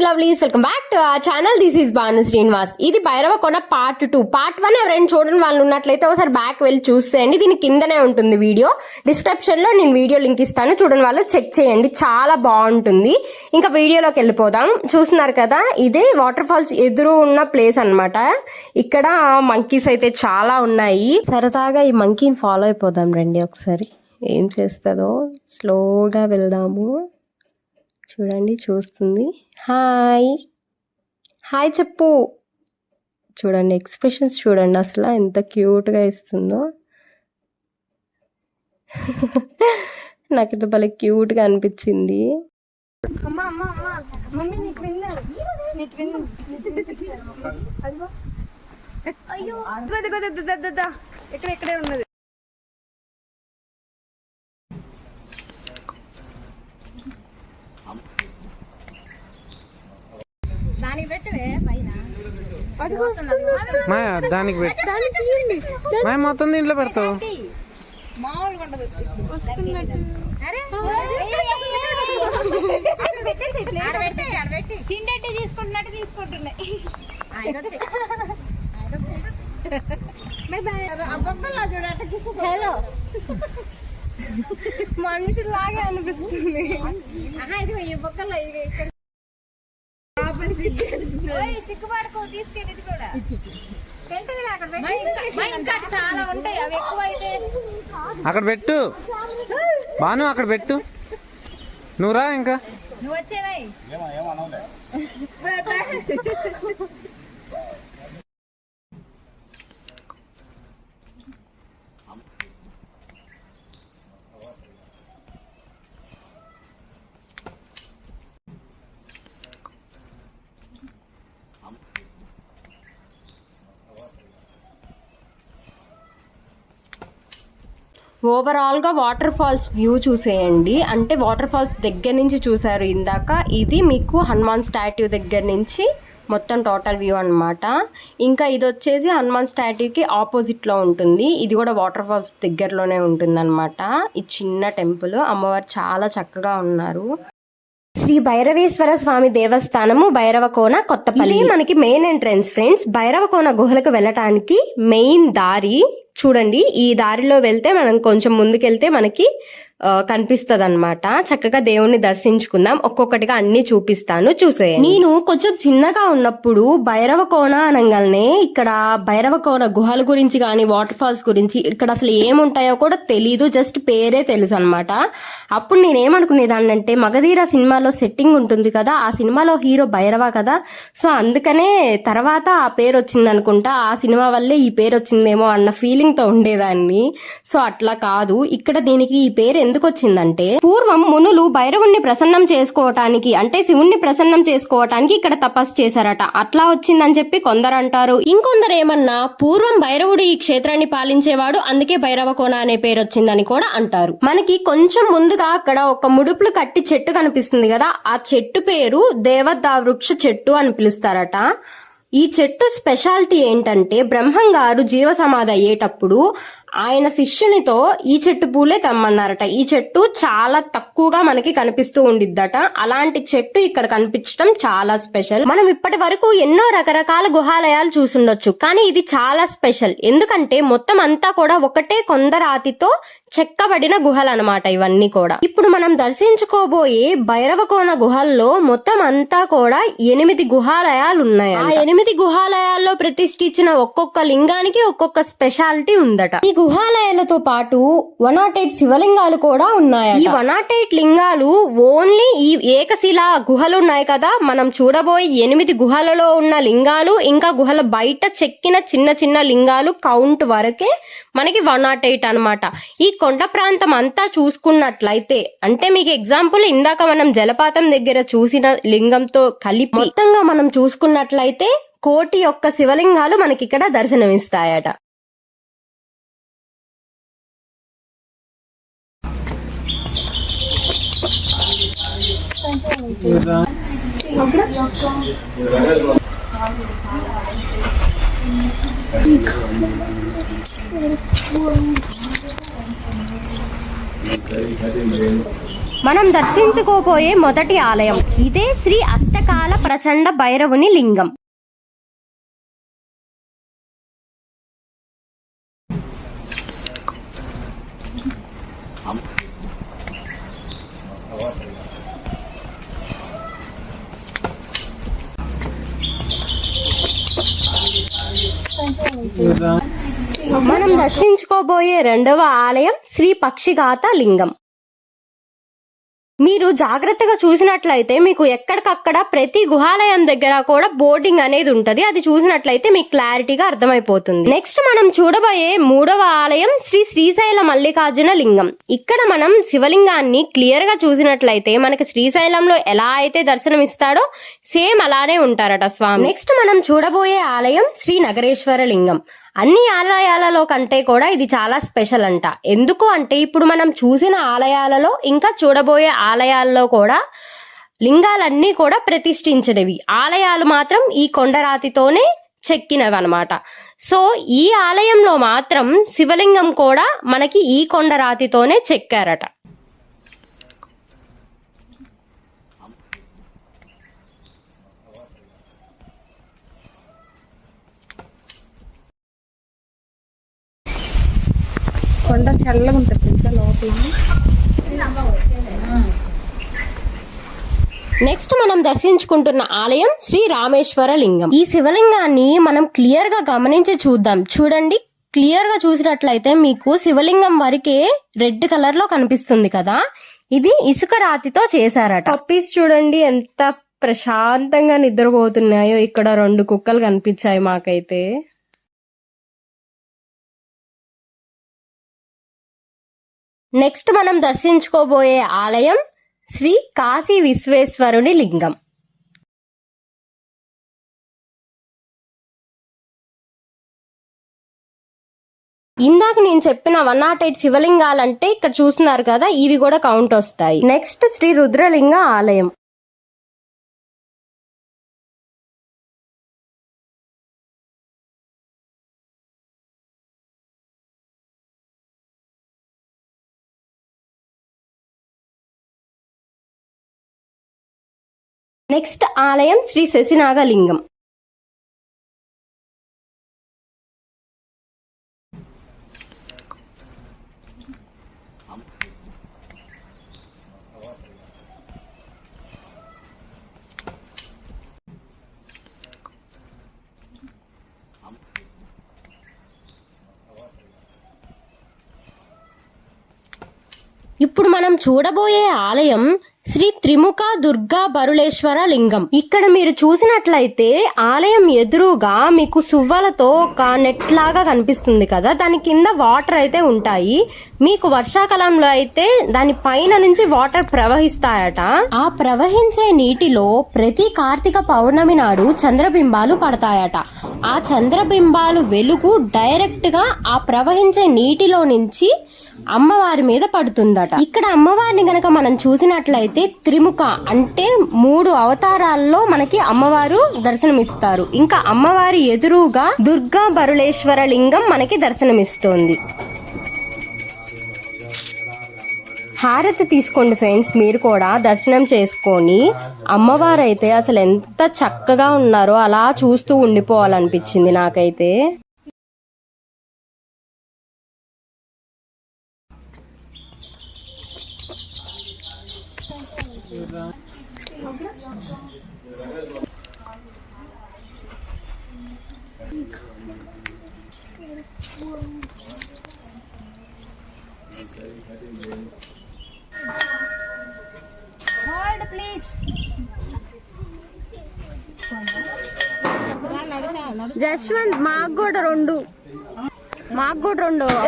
Lovelies, welcome back to our channel. This is Bhanu Srinivas. ఇది Bhairavakonda part 2. Part 1 ఎవరైనా చూడని వాళ్ళు ఉన్నట్లయితే ఒకసారి బ్యాక్ వెళ్ళి చూసేయండి. దీని కిందనే ఉంటుంది వీడియో. డిస్క్రిప్షన్ లో నేను వీడియో లింక్ ఇస్తాను, చూడని వాళ్ళు చెక్ చేయండి, చాలా బాగుంటుంది. ఇంకా వీడియోలోకి వెళ్ళిపోదాం. చూస్తున్నారు కదా, ఇదే వాటర్ ఫాల్స్ ఎదురు ఉన్న ప్లేస్ అన్నమాట. ఇక్కడ మంకీస్ అయితే చాలా ఉన్నాయి. సరదాగా ఈ మంకీని ఫాలో అయిపోదాం రండి. ఒకసారి ఏం చేస్తుందో స్లోగా వెళ్దాము. చూడండి, చూస్తుంది. హాయ్ హాయ్ చెప్పు. చూడండి ఎక్స్ప్రెషన్స్ చూడండి, అసలు ఎంత క్యూట్గా ఇస్తుందో. నాకైతే భలే క్యూట్గా అనిపించింది. ఇక్కడే ఉన్నది. దానికి పెట్టి మొత్తం దీంట్లో పెడతావు. చిండట్టి తీసుకుంటున్నట్టు తీసుకుంటున్నాయి. హలో, మనుషుల్లాగే అనిపిస్తుంది. ఈ బొక్కలో సిగ్గుపడుకో, తీసుకెళ్ళి కూడా చాలా ఉంటాయి. అవి ఎక్కువ అయితే అక్కడ పెట్టు బాను, అక్కడ పెట్టు. నువ్వు రా, ఇంకా నువ్వు వచ్చేవాయి. ఓవరాల్గా వాటర్ ఫాల్స్ వ్యూ చూసేయండి. అంటే వాటర్ ఫాల్స్ దగ్గర నుంచి చూసారు ఇందాక. ఇది మీకు హనుమాన్ స్టాట్యూ దగ్గర నుంచి మొత్తం టోటల్ వ్యూ అనమాట. ఇంకా ఇది వచ్చేసి హనుమాన్ స్టాట్యూకి ఆపోజిట్లో ఉంటుంది. ఇది కూడా వాటర్ ఫాల్స్ దగ్గరలోనే ఉంటుంది అనమాట. ఈ చిన్న టెంపుల్, అమ్మవారు చాలా చక్కగా ఉన్నారు. శ్రీ భైరవేశ్వర స్వామి దేవస్థానము, భైరవకోన, కొత్తపల్లి. మనకి మెయిన్ ఎంట్రన్స్ ఫ్రెండ్స్. భైరవకోన గుహలకు వెళ్ళటానికి మెయిన్ దారి చూడండి. ఈ దారిలో వెళ్తే మనం కొంచెం ముందుకెళ్తే మనకి కనిపిస్తుంది అనమాట. చక్కగా దేవుణ్ణి దర్శించుకుందాం. ఒక్కొక్కటిగా అన్ని చూపిస్తాను, చూసేయండి. నేను కొంచెం చిన్నగా ఉన్నప్పుడు భైరవకోన అనగానే ఇక్కడ భైరవకోన గుహల గురించి కానీ వాటర్ ఫాల్స్ గురించి ఇక్కడ అసలు ఏముంటాయో కూడా తెలీదు, జస్ట్ పేరే తెలుసు అనమాట. అప్పుడు నేనేమనుకునేదాన్నంటే మగధీర సినిమాలో సెట్టింగ్ ఉంటుంది కదా, ఆ సినిమాలో హీరో భైరవ కదా, సో అందుకనే తర్వాత ఆ పేరు వచ్చింది అనుకుంటా. ఆ సినిమా వల్లే ఈ పేరు వచ్చిందేమో అన్న ఫీలింగ్ తో ఉండేదాన్ని. సో అట్లా కాదు. ఇక్కడ దీనికి ఈ పేరు ఎందుకు వచ్చిందంటే, పూర్వం మునులు భైరవుణ్ణి ప్రసన్నం చేసుకోవటానికి, అంటే శివుణ్ణి ప్రసన్నం చేసుకోవటానికి ఇక్కడ తపస్సు చేశారట. అట్లా వచ్చిందని చెప్పి కొందరు అంటారు. ఇంకొందరు ఏమన్నా పూర్వం భైరవుడు ఈ క్షేత్రాన్ని పాలించేవాడు, అందుకే భైరవకోన అనే పేరు వచ్చిందని కూడా అంటారు. మనకి కొంచెం ముందుగా అక్కడ ఒక ముడుపులు కట్టి చెట్టు కనిపిస్తుంది కదా, ఆ చెట్టు పేరు దేవదావృక్ష చెట్టు అని పిలుస్తారట. ఈ చెట్టు స్పెషాలిటీ ఏంటంటే, బ్రహ్మం గారు జీవ సమాధి అయ్యేటప్పుడు ఆయన శిష్యునితో ఈ చెట్టు పూలే తెమ్మన్నారట. ఈ చెట్టు చాలా తక్కువగా మనకి కనిపిస్తూ ఉండిద్దట. అలాంటి చెట్టు ఇక్కడ కనిపించడం చాలా స్పెషల్. మనం ఇప్పటి వరకు ఎన్నో రకరకాల గుహాలయాలు చూసుండొచ్చు, కానీ ఇది చాలా స్పెషల్. ఎందుకంటే మొత్తం అంతా కూడా ఒకటే కొండరాతితో చెక్కబడిన గుహలు అనమాట ఇవన్నీ కూడా. ఇప్పుడు మనం దర్శించుకోబోయే భైరవకోన గుహల్లో మొత్తం అంతా కూడా 8 గుహాలయాలు ఉన్నాయి. ఆ 8 గుహాలయాల్లో ప్రతిష్ఠించిన ఒక్కొక్క లింగానికి ఒక్కొక్క స్పెషాలిటీ ఉందట. ఈ గుహాలయాలతో పాటు 108 శివలింగాలు కూడా ఉన్నాయి. ఈ 108 లింగాలు ఓన్లీ ఈ ఏకశిలా గుహలు ఉన్నాయి కదా, మనం చూడబోయే 8 గుహలలో ఉన్న లింగాలు, ఇంకా గుహల బయట చెక్కిన చిన్న చిన్న లింగాలు కౌంట్ వరకే మనకి 108 అనమాట. ఈ కొండ ప్రాంతం అంతా చూసుకున్నట్లయితే, అంటే మీకు ఎగ్జాంపుల్ ఇందాక మనం జలపాతం దగ్గర చూసిన లింగంతో కలిపి మొత్తంగా మనం చూసుకున్నట్లయితే 1,000,000 శివలింగాలు మనకి ఇక్కడ దర్శనమిస్తాయట. మనం దర్శించుకోబోయే మొదటి ఆలయం ఇదే శ్రీ అష్టకాల ప్రచండ భైరవుని లింగం. మనం దర్శించుకోబోయే రెండవ ఆలయం శ్రీ పక్షిఘాత లింగం. మీరు జాగ్రత్తగా చూసినట్లయితే మీకు ఎక్కడికక్కడ ప్రతి గుహాలయం దగ్గర కూడా బోర్డింగ్ అనేది ఉంటది. అది చూసినట్లయితే మీకు క్లారిటీగా అర్థమైపోతుంది. నెక్స్ట్ మనం చూడబోయే మూడవ ఆలయం శ్రీ శ్రీశైల మల్లికార్జున లింగం. ఇక్కడ మనం శివలింగాన్ని క్లియర్ గా చూసినట్లయితే మనకి శ్రీశైలంలో ఎలా అయితే దర్శనం ఇస్తాడో సేమ్ అలానే ఉంటారట స్వామి. నెక్స్ట్ మనం చూడబోయే ఆలయం శ్రీ నగరేశ్వర లింగం. అన్ని ఆలయాలలో కంటే కూడా ఇది చాలా స్పెషల్ అంట. ఎందుకు అంటే ఇప్పుడు మనం చూసిన ఆలయాలలో ఇంకా చూడబోయే ఆలయాల్లో కూడా లింగాలన్నీ కూడా ప్రతిష్ఠించినవి, ఆలయాలు మాత్రం ఈ కొండరాతితోనే చెక్కినవి అనమాట. సో ఈ ఆలయంలో మాత్రం శివలింగం కూడా మనకి ఈ కొండరాతితోనే చెక్కారట. కొండ చల్లగా ఉంటుంది తెలుసా లోపల. నెక్స్ట్ మనం దర్శించుకుంటున్న ఆలయం శ్రీ రామేశ్వర లింగం. ఈ శివలింగాన్ని మనం క్లియర్ గా గమనించి చూద్దాం. చూడండి, క్లియర్ గా చూసినట్లయితే మీకు శివలింగం వరకే రెడ్ కలర్ లో కనిపిస్తుంది కదా, ఇది ఇసుక రాతితో చేశారట. పప్పీస్ చూడండి ఎంత ప్రశాంతంగా నిద్రపోతున్నాయో. ఇక్కడ 2 కుక్కలు కనిపించాయి మాకైతే. నెక్స్ట్ మనం దర్శించుకోబోయే ఆలయం శ్రీ కాశీ విశ్వేశ్వరుని లింగం. ఇందాక నేను చెప్పిన 108 శివలింగాలంటే ఇక్కడ చూస్తున్నారు కదా, ఇవి కూడా కౌంట్ వస్తాయి. నెక్స్ట్ శ్రీ రుద్రలింగ ఆలయం. నెక్స్ట్ ఆలయం శ్రీ శశినాగలింగం. ఇప్పుడు మనం చూడబోయే ఆలయం శ్రీ త్రిముఖ దుర్గా బరుళేశ్వర లింగం. ఇక్కడ మీరు చూసినట్లయితే ఆలయం ఎదురుగా మీకు సువ్వలతో ఒక నెట్ లాగా కనిపిస్తుంది కదా, దాని కింద వాటర్ అయితే ఉంటాయి. మీకు వర్షాకాలంలో అయితే దాని పైన నుంచి వాటర్ ప్రవహిస్తాయట. ఆ ప్రవహించే నీటిలో ప్రతి కార్తీక పౌర్ణమి నాడు చంద్రబింబాలు పడతాయట. ఆ చంద్రబింబాలు వెలుగు డైరెక్ట్ గా ఆ ప్రవహించే నీటిలో నుంచి అమ్మవారి మీద పడుతుందట. ఇక్కడ అమ్మవారిని గనక మనం చూసినట్లయితే త్రిముఖ అంటే 3 అవతారాల్లో మనకి అమ్మవారు దర్శనమిస్తారు. ఇంకా అమ్మవారి ఎదురుగా దుర్గా బరుళేశ్వర లింగం మనకి దర్శనమిస్తోంది. హారతి తీసుకోండి ఫ్రెండ్స్, మీరు కూడా దర్శనం చేసుకొని. అమ్మవారైతే అసలు ఎంత చక్కగా ఉన్నారో అలా చూస్తూ ఉండిపోవాలనిపించింది నాకైతే. Hold please. జశ్వంత్ మాకు కూడా 2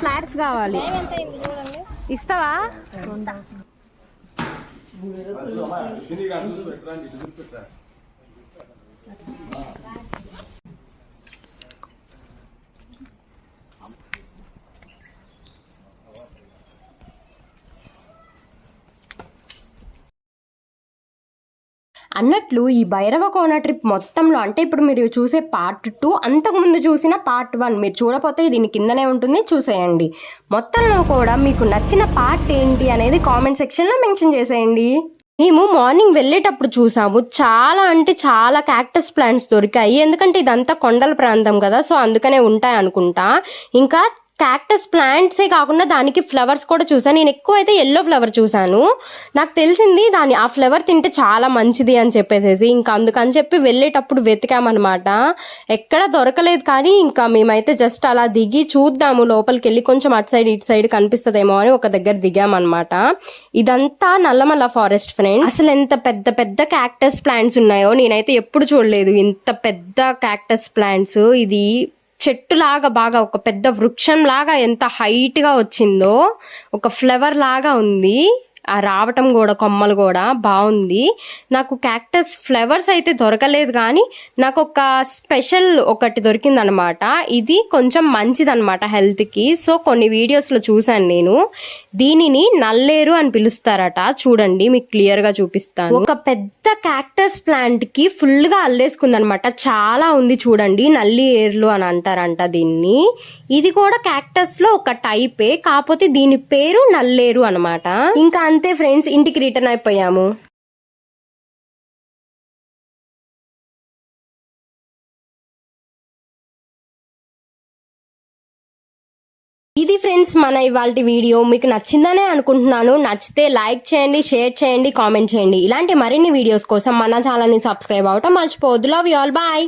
ఫ్లాట్స్ కావాలి. ఇస్తావా? అన్నట్లు ఈ భైరవ కోన ట్రిప్ మొత్తంలో అంటే ఇప్పుడు మీరు చూసే పార్ట్ 2 అంతకుముందు చూసిన పార్ట్ 1 మీరు చూడకపోతే దీని కిందనే ఉంటుంది, చూసేయండి. మొత్తంలో కూడా మీకు నచ్చిన పార్ట్ ఏంటి అనేది కామెంట్ సెక్షన్లో మెన్షన్ చేసేయండి. మేము మార్నింగ్ వెళ్ళేటప్పుడు చూసాము, చాలా అంటే చాలా క్యాక్టస్ ప్లాంట్స్ దొరికాయి. ఎందుకంటే ఇదంతా కొండల ప్రాంతం కదా, సో అందుకనే ఉంటాయి అనుకుంటా. ఇంకా క్యాక్టస్ ప్లాంట్సే కాకుండా దానికి ఫ్లవర్స్ కూడా చూసాను. నేను ఎక్కువ అయితే ఎల్లో ఫ్లవర్ చూసాను. నాకు తెలిసింది ఆ ఫ్లవర్ తింటే చాలా మంచిది అని చెప్పేసేసి ఇంకా అందుకని చెప్పి వెళ్ళేటప్పుడు వెతికామన్నమాట. ఎక్కడ దొరకలేదు, కానీ ఇంకా మేమైతే జస్ట్ అలా దిగి చూద్దాము లోపలికి వెళ్ళి, కొంచెం అటు సైడ్ ఇటు సైడ్ కనిపిస్తుందేమో అని ఒక దగ్గర దిగామన్నమాట. ఇదంతా నల్లమల్ల ఫారెస్ట్ ఫ్రెండ్స్. అసలు ఎంత పెద్ద పెద్ద క్యాక్టస్ ప్లాంట్స్ ఉన్నాయో నేనైతే ఎప్పుడు చూడలేదు. ఇంత పెద్ద క్యాక్టస్ ప్లాంట్స్, ఇది చెట్టు లాగా బాగా ఒక పెద్ద వృక్షం లాగా ఎంత హైట్ గా వచ్చిందో, ఒక ఫ్లవర్ లాగా ఉంది. ఆ రావటం కూడా కొమ్మలు కూడా బాగుంది. నాకు క్యాక్టస్ ఫ్లవర్స్ అయితే దొరకలేదు, కానీ నాకు ఒక స్పెషల్ ఒకటి దొరికిందనమాట. ఇది కొంచెం మంచిదనమాట హెల్త్ కి. సో కొన్ని వీడియోస్ లో చూసాను నేను. దీనిని నల్లేరు అని పిలుస్తారట. చూడండి మీకు క్లియర్ గా చూపిస్తాను. ఒక పెద్ద క్యాక్టస్ ప్లాంట్ కి ఫుల్ గా అల్లేసుకుందనమాట. చాలా ఉంది చూడండి, నల్లి ఏర్లు అని అంటారంట దీన్ని. ఇది కూడా క్యాక్టస్ లో ఒక టైపే, కాకపోతే దీని పేరు నల్లేరు అనమాట. ఇంకా అంతే ఫ్రెండ్స్, ఇంటికి రిటర్న్ అయిపోయాము. ఇది ఫ్రెండ్స్ మన ఇవాల్టి వీడియో. మీకు నచ్చిందనే అనుకుంటున్నాను. నచ్చితే లైక్ చేయండి, షేర్ చేయండి, కామెంట్ చేయండి. ఇలాంటి మరిన్ని వీడియోస్ కోసం మన ఛానల్ ని సబ్స్క్రైబ్ అవటం మర్చిపోవద్దు. Love you all, bye.